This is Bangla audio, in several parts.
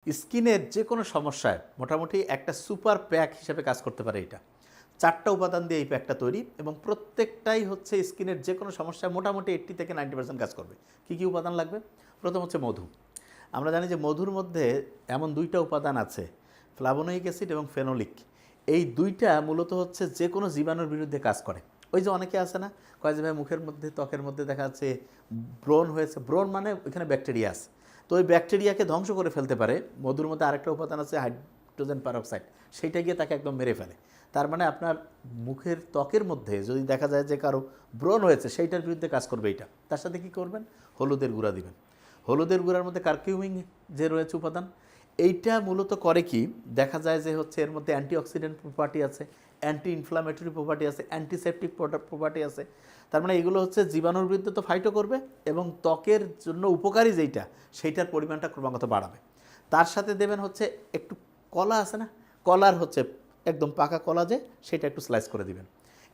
স্কিনের যে কোনো সমস্যায় মোটামুটি একটা সুপার প্যাক হিসেবে কাজ করতে পারে এটা। ৪টা উপাদান দিয়ে এই প্যাকটা তৈরি এবং প্রত্যেকটাই হচ্ছে স্কিনের যে কোনো সমস্যায় মোটামুটি 80 থেকে 90% কাজ করবে। কী কী উপাদান লাগবে? প্রথম হচ্ছে মধু। আমরা জানি যে মধুর মধ্যে এমন 2টা উপাদান আছে, ফ্লাভোনোইক অ্যাসিড এবং ফেনোলিক। এই 2টা মূলত হচ্ছে যে কোনো জীবাণুর বিরুদ্ধে কাজ করে। ওই যে অনেকে আছে না, কয় যে ভাই মুখের মধ্যে ত্বকের মধ্যে দেখা যাচ্ছে ব্রণ হয়েছে, ব্রণ মানে ওইখানে ব্যাকটেরিয়া আছে, তো ওই ব্যাকটেরিয়াকে ধ্বংস করে ফেলতে পারে। মধুর মধ্যে আরেকটা উপাদান আছে হাইড্রোজেন পারঅক্সাইড, সেইটা গিয়ে তাকে একদম মেরে ফেলে। তার মানে আপনার মুখের ত্বকের মধ্যে যদি দেখা যায় যে কারো ব্রণ হয়েছে, সেইটার বিরুদ্ধে কাজ করবে এইটা। তার সাথে কী করবেন? হলুদের গুঁড়া দিবেন। হলুদের গুঁড়ার মধ্যে কারকিউমিন যে রয়েছে উপাদান, এইটা মূলত করে কি দেখা যায় যে হচ্ছে এর মধ্যে অ্যান্টিঅক্সিডেন্ট প্রপার্টি আছে, অ্যান্টি ইনফ্লামেটরি প্রপার্টি আছে, অ্যান্টিসেপটিক প্রপার্টি আছে। তার মানে এগুলো হচ্ছে জীবাণুর বিরুদ্ধে তো ফাইটও করবে এবং ত্বকের জন্য উপকারী যেইটা সেইটার পরিমাণটা ক্রমাগত বাড়াবে। তার সাথে দেবেন হচ্ছে একটু কলা আছে না, কলার হচ্ছে একদম পাকা কলা যে সেটা একটু স্লাইস করে দিবেন।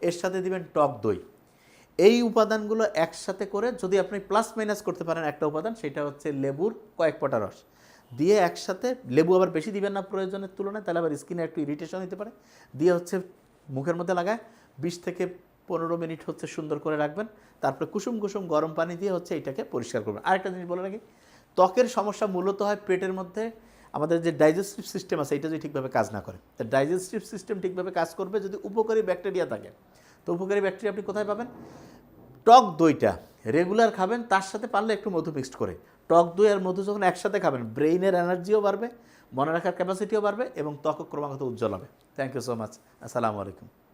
এর সাথে দিবেন টক দই। এই উপাদানগুলো একসাথে করে যদি আপনি প্লাস মাইনাস করতে পারেন একটা উপাদান, সেটা হচ্ছে লেবুর কয়েক ফোঁটা রস দিয়ে একসাথে, লেবু আবার বেশি দিবেন না প্রয়োজনের তুলনায়, তাহলে আবার স্কিনে একটু ইরিটেশন হতে পারে, দিয়ে হচ্ছে মুখের মধ্যে লাগায় 20 থেকে 15 মিনিট হচ্ছে সুন্দর করে রাখবেন। তারপরে কুসুম কুসুম গরম পানি দিয়ে হচ্ছে এটাকে পরিষ্কার করবেন। আরেকটা জিনিস বলে রাখি, ত্বকের সমস্যা মূলত হয় পেটের মধ্যে। আমাদের যে ডাইজেস্টিভ সিস্টেম আছে এটা যদি ঠিকভাবে কাজ না করে, তা ডাইজেস্টিভ সিস্টেম ঠিকভাবে কাজ করবে যদি উপকারী ব্যাকটেরিয়া থাকে। তো উপকারী ব্যাকটেরিয়া আপনি কোথায় পাবেন? টক দইটা রেগুলার খাবেন, তার সাথে পারলে একটু মধু মিক্সড করে। টক দই আর মধু যখন একসাথে খাবেন, ব্রেইনের এনার্জিও বাড়বে, মনে রাখার ক্যাপাসিটিও বাড়বে এবং ত্বক ক্রমাগত উজ্জ্বল হবে। Thank you so much. আসসালামু আলাইকুম।